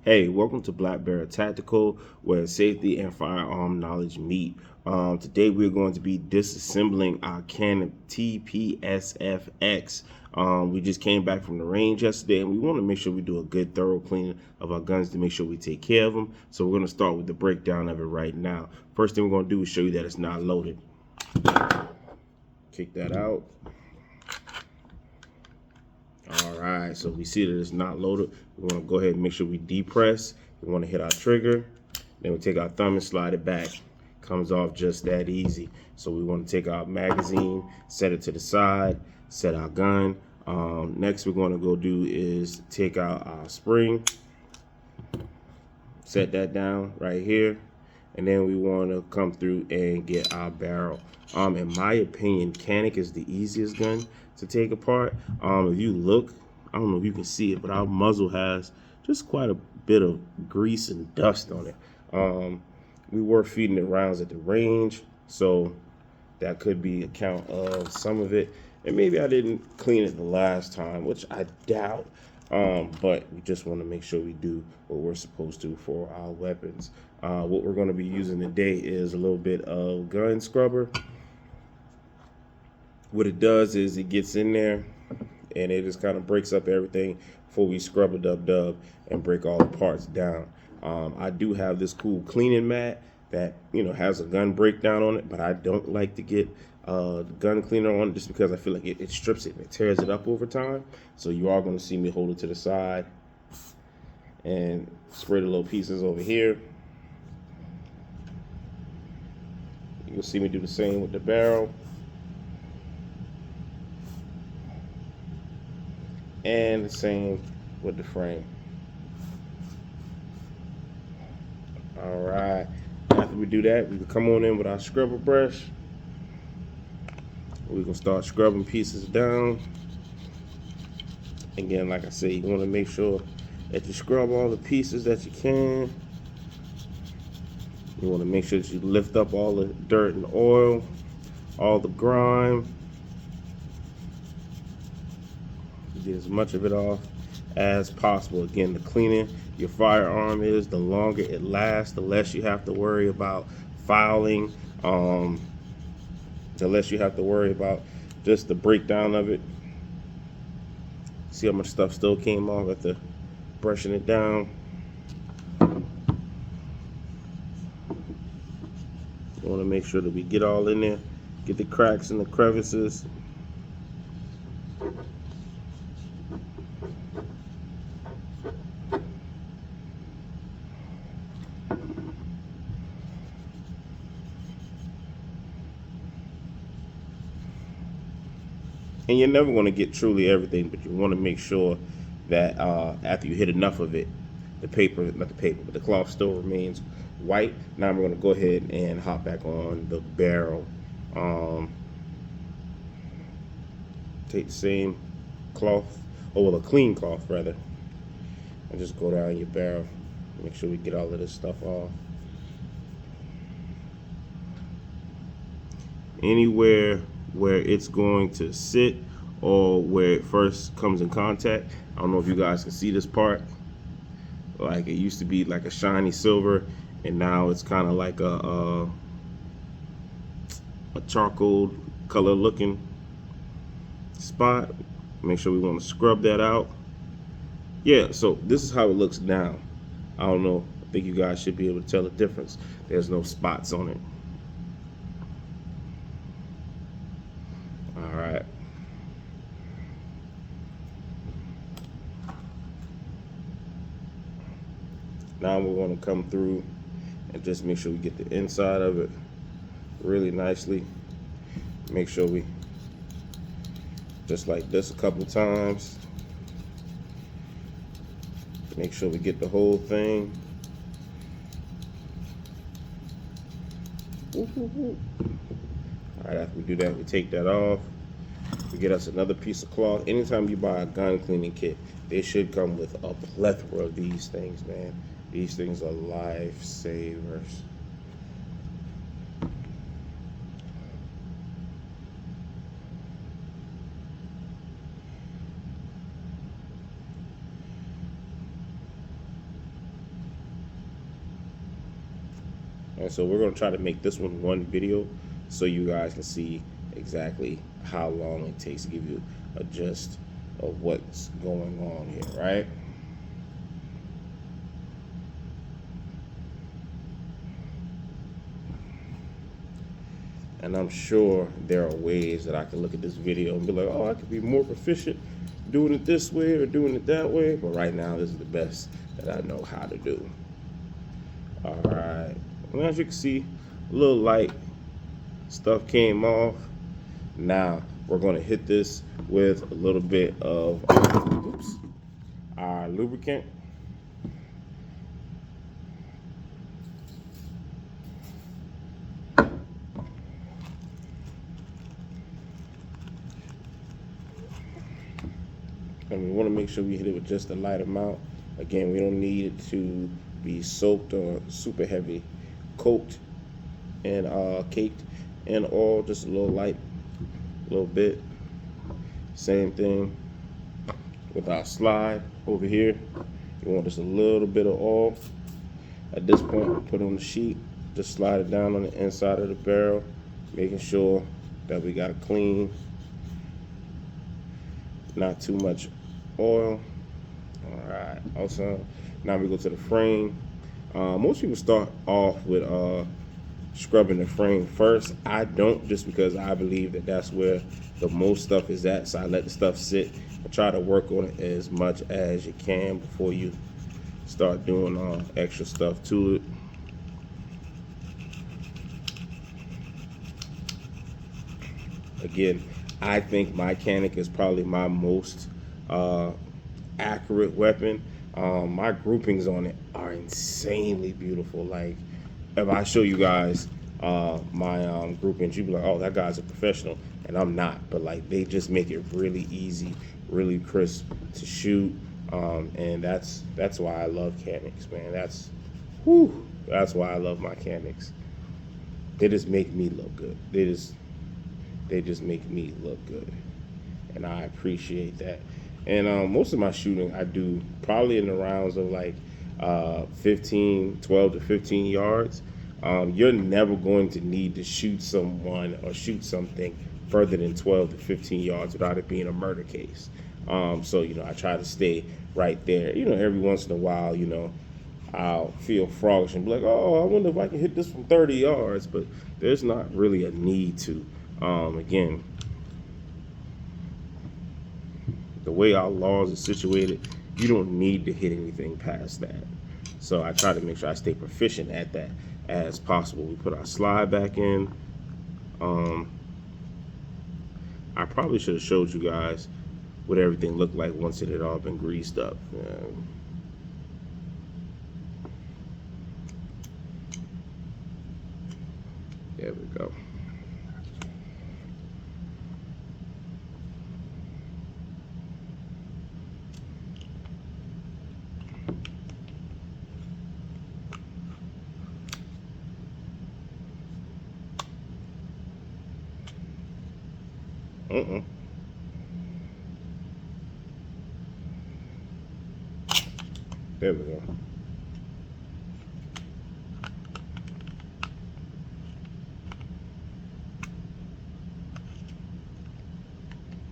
Hey, welcome to Black Bear Tactical, where safety and firearm knowledge meet. Today we're going to be disassembling our Canik TP9. We just came back from the range yesterday, and we want to make sure we do a good, thorough cleaning of our guns to make sure we take care of them. So we're going to start with the breakdown of it right now. First thing we're going to do is show you that it's not loaded. Kick that out. All right, so we see that it's not loaded. We want to go ahead and make sure we depress. We want to hit our trigger. Then we take our thumb and slide it back. Comes off just that easy. So we want to take our magazine, set it to the side, set our gun. Next we're going to go do is take out our spring, set that down right here. And then we want to come through and get our barrel. In my opinion, Canik is the easiest gun to take apart. If you look, I don't know if you can see it, but our muzzle has just quite a bit of grease and dust on it. We were feeding it rounds at the range, so that could be account of some of it. And maybe I didn't clean it the last time, which I doubt. But we just want to make sure we do what we're supposed to for our weapons. What we're going to be using today is a little bit of gun scrubber. What it does is it gets in there and it just kind of breaks up everything before we scrub a dub and break all the parts down. I do have this cool cleaning mat that has a gun breakdown on it, but I don't like to get the gun cleaner on it just because I feel like it strips it and it tears it up over time. So you are going to see me hold it to the side and spray the little pieces over here. You'll see me do the same with the barrel. And the same with the frame. All right. After we do that, we can come on in with our scrubber brush. We can start scrubbing pieces down. Again, like I said, you want to make sure that you scrub all the pieces that you can. You want to make sure that you lift up all the dirt and oil, all the grime. Get as much of it off as possible. Again, the cleaner your firearm is, the longer it lasts, the less you have to worry about fouling, the less you have to worry about just the breakdown of it. See how much stuff still came off after brushing it down. You want to make sure that we get all in there, get the cracks and the crevices. And you're never going to get truly everything, but you want to make sure that after you hit enough of it, the cloth still remains white. Now we're going to go ahead and hop back on the barrel. Take the same cloth, a clean cloth rather, and just go down your barrel. Make sure we get all of this stuff off. Anywhere where it's going to sit or where it first comes in contact. I don't know if you guys can see this part. Like it used to be like a shiny silver, and now it's kind of like a charcoal color looking spot. Make sure we want to scrub that out. Yeah, so this is how it looks now. I don't know. I think you guys should be able to tell the difference. There's no spots on it. All right. Now we're going to come through and just make sure we get the inside of it really nicely. Make sure we just like this a couple times. Make sure we get the whole thing. All right, after we do that, we take that off. We get us another piece of cloth. Anytime you buy a gun cleaning kit, they should come with a plethora of these things, man. These things are lifesavers. And so we're going to try to make this one video so you guys can see exactly how long it takes to give you a gist of what's going on here, right? And I'm sure there are ways that I can look at this video and be like, oh, I could be more proficient doing it this way or doing it that way. But right now, this is the best that I know how to do. All right. And as you can see, a little light stuff came off. Now we're going to hit this with a little bit of our lubricant. And we want to make sure we hit it with just a light amount. Again, we don't need it to be soaked or super heavy coated and caked in oil, just a little light, a little bit. Same thing with our slide over here. You want just a little bit of oil. At this point, we put on the sheet, just slide it down on the inside of the barrel, making sure that we got a clean, not too much oil. All right, awesome. Now we go to the frame. Most people start off with scrubbing the frame first. I don't, just because I believe that that's where the most stuff is at. So I let the stuff sit and try to work on it as much as you can before you start doing extra stuff to it. Again, I think my Canik is probably my most accurate weapon. My groupings on it are insanely beautiful. Like, if I show you guys my groupings, you'd be like, oh, that guy's a professional. And I'm not, but like, they just make it really easy, really crisp to shoot. And that's why I love Caniks, man. That's why I love my Caniks. They just make me look good. They just make me look good, and I appreciate that. And most of my shooting I do probably in the rounds of like 12 to 15 yards. You're never going to need to shoot someone or shoot something further than 12 to 15 yards without it being a murder case. So, you know, I try to stay right there. You know, every once in a while, you know, I'll feel froggish and be like, oh, I wonder if I can hit this from 30 yards, but there's not really a need to. Again, the way our laws are situated, you don't need to hit anything past that. So I try to make sure I stay proficient at that as possible. We put our slide back in. I probably should have showed you guys what everything looked like once it had all been greased up. There we go. There we go.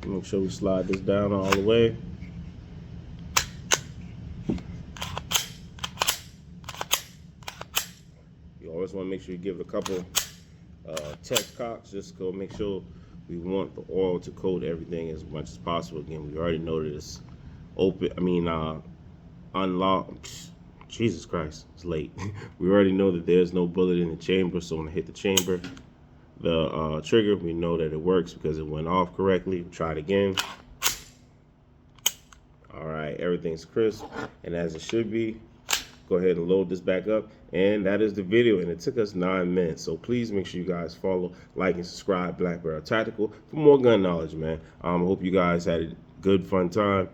Make sure we slide this down all the way. You always want to make sure you give it a couple test cocks, just to make sure we want the oil to coat everything as much as possible. Again, we already know that it's open. Unlocked. Jesus Christ, it's late. We already know that there's no bullet in the chamber, so when I hit the chamber, the trigger, we know that it works because it went off correctly. We'll try it again. All right, everything's crisp and as it should be. Go ahead and load this back up, and that is the video, and it took us 9 minutes. So please make sure you guys follow, like, and subscribe Black Barrel Tactical for more gun knowledge, man. I hope you guys had a good fun time.